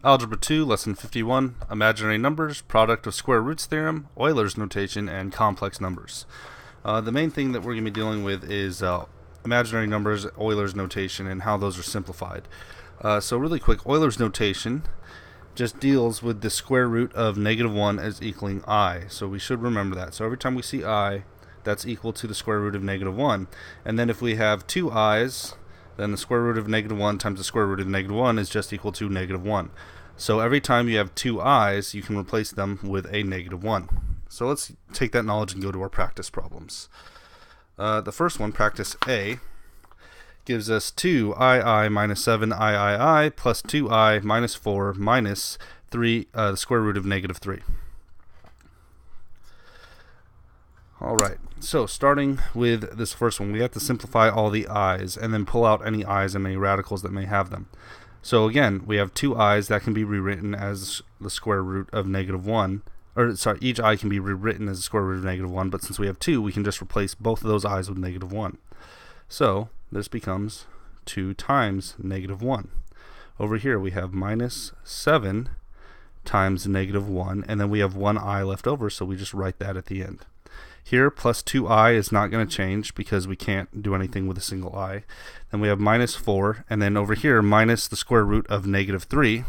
Algebra 2, Lesson 51, Imaginary Numbers, Product of Square Roots Theorem, Euler's Notation, and Complex Numbers. The main thing that we're going to be dealing with is imaginary numbers, Euler's Notation, and how those are simplified. So really quick, Euler's Notation just deals with the square root of -1 as equaling I. So we should remember that. So every time we see I, that's equal to the square root of -1. And then if we have two i's, then the square root of -1 times the square root of -1 is just equal to -1. So every time you have two i's, you can replace them with a -1. So let's take that knowledge and go to our practice problems. The first one, practice A, gives us 2i minus 7i plus 2i minus 4 minus 3, the square root of -3. Alright, so starting with this first one, we have to simplify all the i's and then pull out any i's and any radicals that may have them. So again, we have two i's that can be rewritten as the square root of -1. Or sorry, each I can be rewritten as the square root of -1, but since we have two, we can just replace both of those i's with -1. So this becomes 2 times -1. Over here we have minus 7 times -1, and then we have one I left over, so we just write that at the end. Here, plus 2i is not going to change because we can't do anything with a single I. Then we have minus 4, and then over here, minus the square root of -3.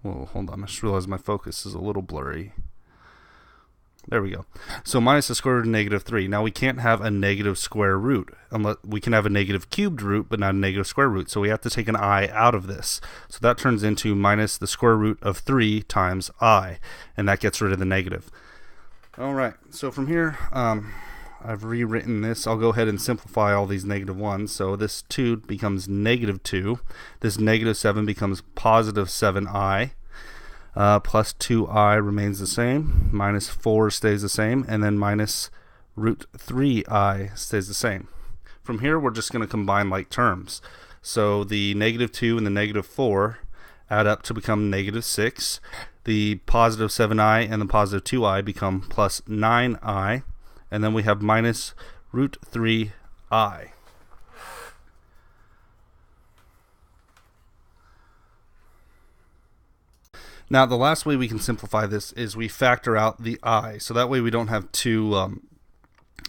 Whoa, hold on, I just realized my focus is a little blurry. There we go. So minus the square root of -3. Now we can't have a negative square root. Unless we can have a negative cubed root, but not a negative square root. So we have to take an I out of this. So that turns into minus the square root of 3 times I. And that gets rid of the negative. Alright, so from here, I've rewritten this. I'll go ahead and simplify all these -1s. So this 2 becomes -2. This -7 becomes positive 7i. Plus 2i remains the same. Minus 4 stays the same. And then minus root 3i stays the same. From here, we're just going to combine like terms. So the -2 and the -4 add up to become -6. The positive 7i and the positive 2i become plus 9i. And then we have minus root 3i. Now, the last way we can simplify this is we factor out the I. So that way we don't have two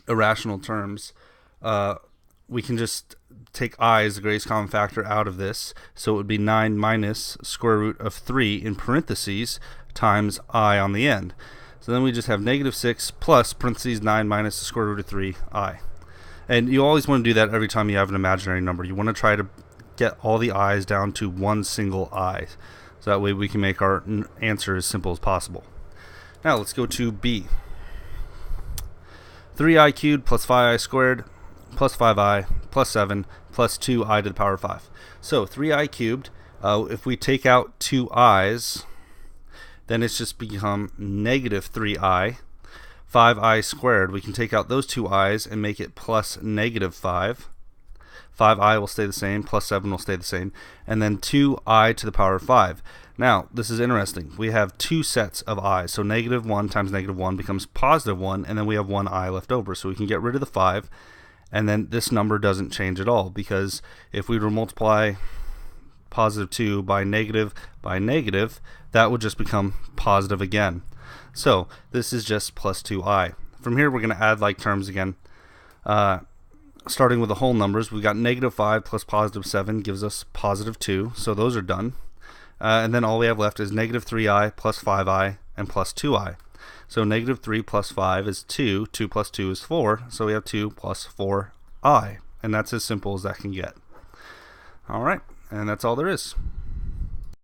irrational terms. We can just take I as the greatest common factor out of this. So it would be 9 minus square root of 3 in parentheses times I on the end. So then we just have -6 plus parentheses 9 minus the square root of 3i. And you always want to do that every time you have an imaginary number. You want to try to get all the i's down to one single I. So that way we can make our answer as simple as possible. Now let's go to B. 3i cubed plus 5i squared plus 5i plus 7 plus 2i to the power of 5. So 3i cubed, if we take out two i's, then it's just become -3i. 5i squared, we can take out those two i's and make it plus -5. 5i will stay the same, plus 7 will stay the same, and then 2i to the power of 5. Now, this is interesting. We have two sets of i's, so -1 times -1 becomes positive 1, and then we have one I left over, so we can get rid of the 5, and then this number doesn't change at all, because if we were to multiply positive 2 by negative, that would just become positive again. So, this is just plus 2i. From here, we're going to add like terms again. Starting with the whole numbers, we've got -5 plus positive 7 gives us positive 2, so those are done. And then all we have left is -3i plus 5i and plus 2i. So -3 plus 5 is 2, 2 plus 2 is 4, so we have 2 plus 4i. And that's as simple as that can get. Alright, and that's all there is.